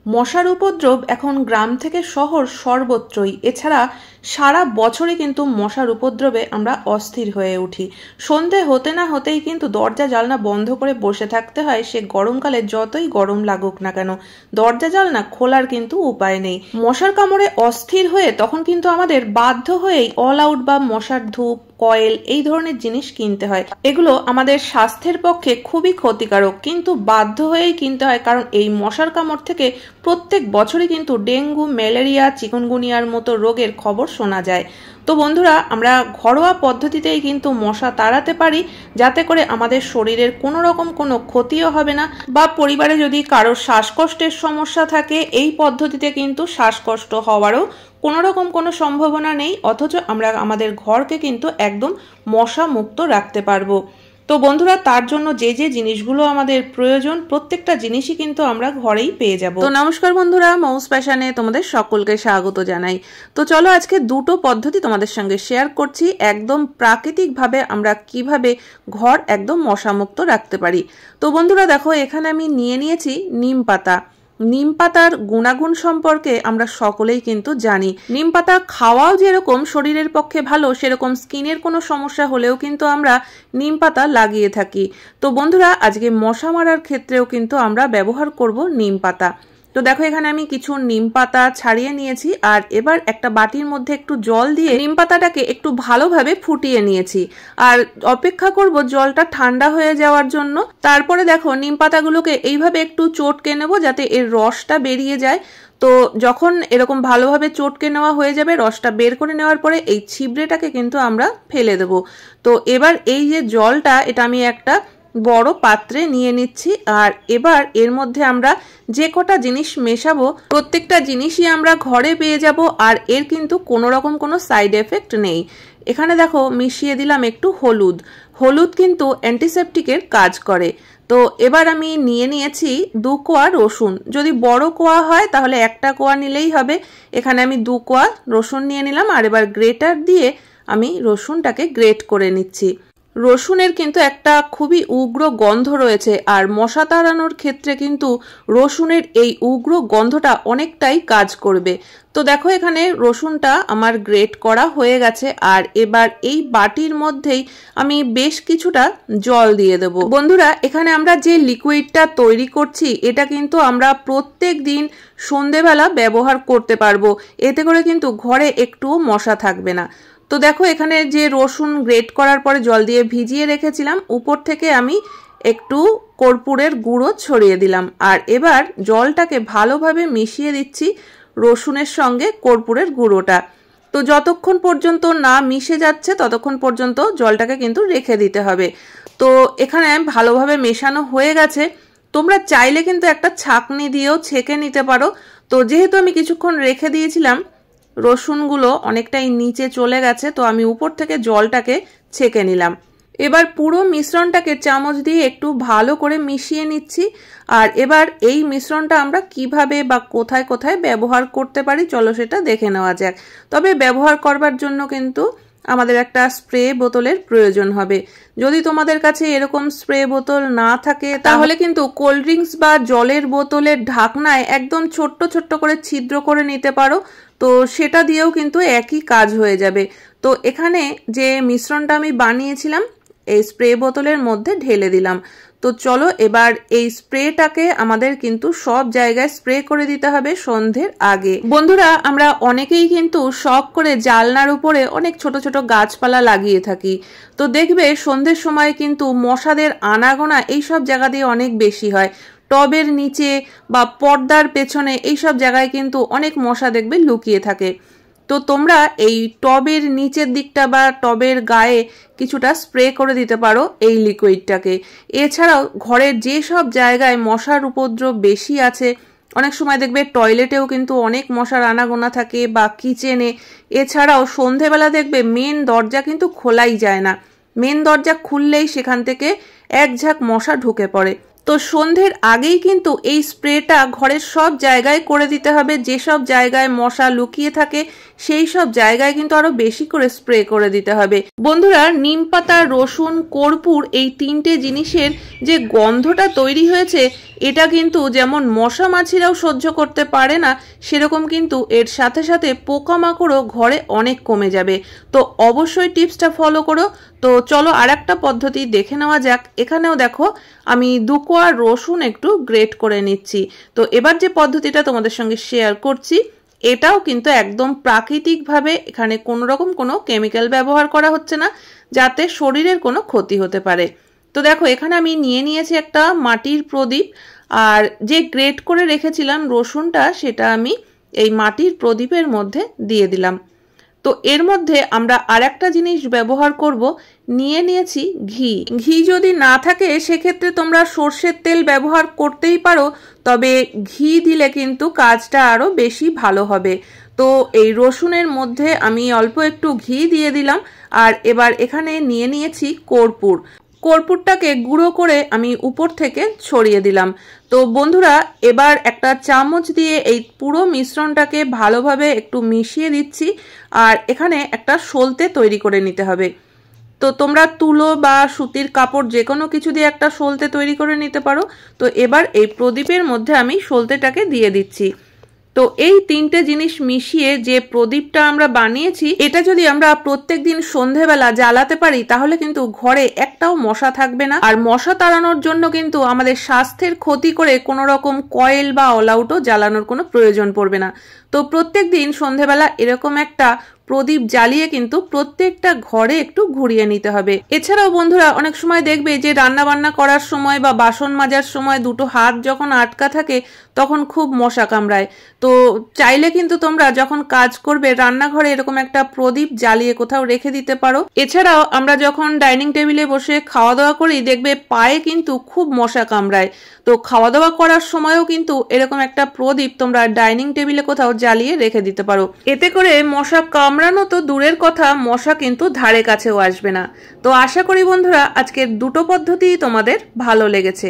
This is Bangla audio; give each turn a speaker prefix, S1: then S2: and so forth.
S1: মশার উপদ্রব এখন গ্রাম থেকে শহর সর্বত্রই। এছাড়া সারা বছরই কিন্তু মশার উপদ্রবে আমরা অস্থির হয়ে উঠি। সন্ধে হতে না হতেই কিন্তু দরজা জানলা বন্ধ করে বসে থাকতে হয়, সে গরমকালে যতই গরম লাগুক না কেন দরজা জানলা খোলার কিন্তু উপায় নেই। মশার কামড়ে অস্থির হয়ে তখন কিন্তু আমাদের বাধ্য হয়েই অল আউট বা মশার ধূপ, কয়েল এই ধরনের জিনিস কিনতে হয়। এগুলো আমাদের স্বাস্থ্যের পক্ষে খুবই ক্ষতিকারক, কিন্তু বাধ্য হয়েই কিনতে হয়, কারণ এই মশার কামড় থেকে প্রত্যেক বছরই কিন্তু ডেঙ্গু, ম্যালেরিয়া, চিকুনগুনিয়ার মতো রোগের খবর শোনা যায়। তো বন্ধুরা, আমরা ঘরোয়া পদ্ধতিতেই কিন্তু মশা তাড়াতে পারি, যাতে করে আমাদের শরীরের কোনো রকম কোনো ক্ষতিও হবে না। বা পরিবারে যদি কারোর শ্বাসকষ্টের সমস্যা থাকে, এই পদ্ধতিতে কিন্তু শ্বাসকষ্ট হওয়ারও কোনো রকম কোনো সম্ভাবনা নেই, অথচ আমরা আমাদের ঘরকে কিন্তু একদম মশা মুক্ত রাখতে পারবো। তো বন্ধুরা, তার জন্য যে যে জিনিসগুলো আমাদের প্রয়োজন প্রত্যেকটা জিনিসই কিন্তু আমরা ঘরেই পেয়ে যাব। তো নমস্কার বন্ধুরা, মৌস প্যাশনে তোমাদের সকলকে স্বাগত জানাই। তো চলো আজকে দুটো পদ্ধতি তোমাদের সঙ্গে শেয়ার করছি, একদম প্রাকৃতিকভাবে আমরা কিভাবে ঘর একদম মশামুক্ত রাখতে পারি। তো বন্ধুরা দেখো, এখানে আমি নিয়ে নিয়েছি নিম পাতা। নিম পাতার গুণাগুণ সম্পর্কে আমরা সকলেই কিন্তু জানি। নিম পাতা খাওয়াও যেরকম শরীরের পক্ষে ভালো, সেরকম স্কিনের কোনো সমস্যা হলেও কিন্তু আমরা নিম পাতা লাগিয়ে থাকি। তো বন্ধুরা, আজকে মশা মারার ক্ষেত্রেও কিন্তু আমরা ব্যবহার করব নিম পাতা। তো দেখো, এখানে আমি কিছু নিম পাতা ছাড়িয়ে নিয়েছি, আর এবার একটা বাটির মধ্যে একটু জল দিয়ে নিম পাতাটাকে একটু ভালোভাবে ফুটিয়ে নিয়েছি, আর অপেক্ষা করব জলটা ঠান্ডা হয়ে যাওয়ার জন্য। তারপরে দেখো, নিম পাতাগুলোকে এইভাবে একটু চটকে নেব যাতে এর রসটা বেরিয়ে যায়। তো যখন এরকম ভালোভাবে চটকে নেওয়া হয়ে যাবে, রসটা বের করে নেওয়ার পরে এই ছিবড়েটাকে কিন্তু আমরা ফেলে দেব। তো এবার এই যে জলটা, এটা আমি একটা বড় পাত্রে নিয়ে নিচ্ছি, আর এবার এর মধ্যে আমরা যে কটা জিনিস মেশাবো প্রত্যেকটা জিনিসই আমরা ঘরে পেয়ে যাব, আর এর কিন্তু কোনো রকম কোনো সাইড এফেক্ট নেই। এখানে দেখো মিশিয়ে দিলাম একটু হলুদ। হলুদ কিন্তু অ্যান্টিসেপটিকের কাজ করে। তো এবার আমি নিয়ে নিয়েছি 2 কোয়া রসুন। যদি বড় কোয়া হয় তাহলে একটা কোয়া নিলেই হবে। এখানে আমি 2 কোয়া রসুন নিয়ে নিলাম, আর এবার গ্রেটার দিয়ে আমি রসুনটাকে গ্রেট করে নিচ্ছি। রসুনের কিন্তু একটা খুবই উগ্র গন্ধ রয়েছে, আর মশা তাড়ানোর ক্ষেত্রে কিন্তু রসুনের এই উগ্র গন্ধটা অনেকটাই কাজ করবে। তো দেখো, এখানে রসুনটা আমার গ্রেট করা হয়ে গেছে, আর এবার এই বাটির মধ্যেই আমি বেশ কিছুটা জল দিয়ে দেব। বন্ধুরা, এখানে আমরা যে লিকুইডটা তৈরি করছি এটা কিন্তু আমরা প্রত্যেক দিন সন্ধেবেলা ব্যবহার করতে পারবো। এতে করে কিন্তু ঘরে একটুও মশা থাকবে না। তো দেখো, এখানে যে রসুন গ্রেট করার পরে জল দিয়ে ভিজিয়ে রেখেছিলাম, উপর থেকে আমি একটু কর্পূরের গুঁড়ো ছড়িয়ে দিলাম, আর এবার জলটাকে ভালোভাবে মিশিয়ে দিচ্ছি রসুনের সঙ্গে কর্পূরের গুঁড়োটা। তো যতক্ষণ পর্যন্ত না মিশে যাচ্ছে ততক্ষণ পর্যন্ত জলটাকে কিন্তু রেখে দিতে হবে। তো এখানে ভালোভাবে মেশানো হয়ে গেছে। তোমরা চাইলে কিন্তু একটা ছাঁকনি দিয়েও ছেঁকে নিতে পারো। তো যেহেতু আমি কিছুক্ষণ রেখে দিয়েছিলাম, রসুনগুলো অনেকটাই নিচে চলে গেছে, তো আমি উপর থেকে জলটাকে ছেঁকে নিলাম। এবার পুরো মিশ্রণটাকে চামচ দিয়ে একটু ভালো করে মিশিয়ে নিচ্ছি, আর এবার এই মিশ্রণটা আমরা কিভাবে বা কোথায় কোথায় ব্যবহার করতে পারি চলো সেটা দেখে নেওয়া যাক। তবে ব্যবহার করবার জন্য কিন্তু আমাদের একটা স্প্রে বোতলের প্রয়োজন হবে। যদি তোমাদের কাছে এরকম স্প্রে বোতল না থাকে তাহলে কিন্তু কোল্ড ড্রিঙ্কস বা জলের বোতলের ঢাকনায় একদম ছোট্ট ছোট্ট করে ছিদ্র করে নিতে পারো। তো সেটা দিয়েও কিন্তু একই কাজ হয়ে যাবে। তো এখানে যে মিশ্রণটা আমি বানিয়েছিলাম এই স্প্রে বোতলের মধ্যে ঢেলে দিলাম। তো চলো এবার এই স্প্রেটাকে আমাদের কিন্তু সব জায়গায় স্প্রে করে দিতে হবে সন্ধ্যের আগে। বন্ধুরা, আমরা অনেকেই কিন্তু শখ করে জানলার উপরে অনেক ছোট ছোট গাছপালা লাগিয়ে থাকি। তো দেখবে সন্ধ্যের সময় কিন্তু মশাদের আনাগোনা এইসব জায়গা দিয়ে অনেক বেশি হয়। টবের নিচে বা পর্দার পেছনে এইসব জায়গায় কিন্তু অনেক মশা দেখবে লুকিয়ে থাকে। তো তোমরা এই টবের নিচের দিকটা বা টবের গায়ে কিছুটা স্প্রে করে দিতে পারো এই লিকুইডটাকে। এছাড়াও ঘরের যে সব জায়গায় মশার উপদ্রব বেশি আছে, অনেক সময় দেখবে টয়লেটেও কিন্তু অনেক মশার আনাগোনা থাকে, বা কিচেনে। এছাড়াও সন্ধেবেলা দেখবে মেন দরজা কিন্তু খোলাই যায় না, মেন দরজা খুললেই সেখান থেকে এক ঝাঁক মশা ঢুকে পড়ে। তো সন্ধ্যের আগেই কিন্তু এই স্প্রেটা ঘরের সব জায়গায় করে দিতে হবে। যেসব জায়গায় মশা লুকিয়ে থাকে সেই সব জায়গায় কিন্তু আরো বেশি করে স্প্রে করে দিতে হবে। বন্ধুরা, নিম পাতা, রসুন, কর্পূর এই তিনটে জিনিসের যে গন্ধটা তৈরি হয়েছে এটা কিন্তু যেমন মশা মাছিরাও সহ্য করতে পারে না, সেরকম কিন্তু এর সাথে সাথে পোকামাকড়ও ঘরে অনেক কমে যাবে। তো অবশ্যই টিপসটা ফলো করো। তো চলো আর একটা পদ্ধতি দেখে নেওয়া যাক। এখানেও দেখো আমি 2 কোয়া রসুন একটু গ্রেট করে নিচ্ছি। তো এবার যে পদ্ধতিটা তোমাদের সঙ্গে শেয়ার করছি এটাও কিন্তু একদম প্রাকৃতিকভাবে, এখানে কোনো রকম কোনো কেমিক্যাল ব্যবহার করা হচ্ছে না যাতে শরীরের কোনো ক্ষতি হতে পারে। তো দেখো এখানে আমি নিয়ে নিয়েছি একটা মাটির প্রদীপ, আর যে গ্রেট করে রেখেছিলাম রসুনটা সেটা আমি এই মাটির প্রদীপের মধ্যে দিয়ে দিলাম। তো এর মধ্যে আমরা আর একটা জিনিস ব্যবহার করব, নিয়ে নিয়েছি ঘি। ঘি যদি না থাকে সেক্ষেত্রে তোমরা সর্ষের তেল ব্যবহার করতেই পারো, তবে ঘি দিলে কিন্তু কাজটা আরো বেশি ভালো হবে। তো এই রসুনের মধ্যে আমি অল্প একটু ঘি দিয়ে দিলাম, আর এবার এখানে নিয়ে নিয়েছি কর্পূর। কর্পূরটাকে গুঁড়ো করে আমি উপর থেকে ছড়িয়ে দিলাম। তো বন্ধুরা, এবার একটা চামচ দিয়ে এই পুরো মিশ্রণটাকে ভালোভাবে একটু মিশিয়ে দিচ্ছি, আর এখানে একটা সলতে তৈরি করে নিতে হবে। তো তোমরা তুলো বা সুতির কাপড় যে কোনো কিছু দিয়ে একটা সলতে তৈরি করে নিতে পারো। তো এবার এই প্রদীপের মধ্যে আমি সলতেটাকে দিয়ে দিচ্ছি। তো এই তিনটে জিনিস মিশিয়ে যে প্রদীপটা আমরা বানিয়েছি এটা যদি আমরা প্রত্যেকদিন সন্ধেবেলা জ্বালাতে পারি তাহলে কিন্তু ঘরে একটাও মশা থাকবে না। আর মশা তাড়ানোর জন্য কিন্তু আমাদের স্বাস্থ্যের ক্ষতি করে কোনো রকম কয়েল বা অল আউটও জ্বালানোর কোনো প্রয়োজন পড়বে না। তো প্রত্যেকদিন সন্ধেবেলা এরকম একটা প্রদীপ জ্বালিয়ে কিন্তু প্রত্যেকটা ঘরে একটু ঘুরিয়ে নিতে হবে। এছাড়াও বন্ধুরা, অনেক সময় দেখবে যে রান্না বান্না করার সময় বা বাসন মাজার সময় দুটো হাত যখন আটকা থাকে তখন খুব মশা কামড়ায়। তো চাইলে কিন্তু তোমরা যখন কাজ করবে রান্নাঘরে এরকম একটা প্রদীপ জ্বালিয়ে কোথাও রেখে দিতে পারো। এছাড়াও আমরা যখন ডাইনিং টেবিলে বসে খাওয়া দাওয়া করি দেখবে পায়ে কিন্তু খুব মশা কামড়ায়। তো খাওয়া দাওয়া করার সময়ও কিন্তু এরকম একটা প্রদীপ তোমরা ডাইনিং টেবিলে কোথাও জ্বালিয়ে রেখে দিতে পারো। এতে করে মশা কামড়ানো তো দূরের কথা, মশা কিন্তু ধারে কাছেও আসবে না। তো আশা করি বন্ধুরা আজকের দুটো পদ্ধতি তোমাদের ভালো লেগেছে।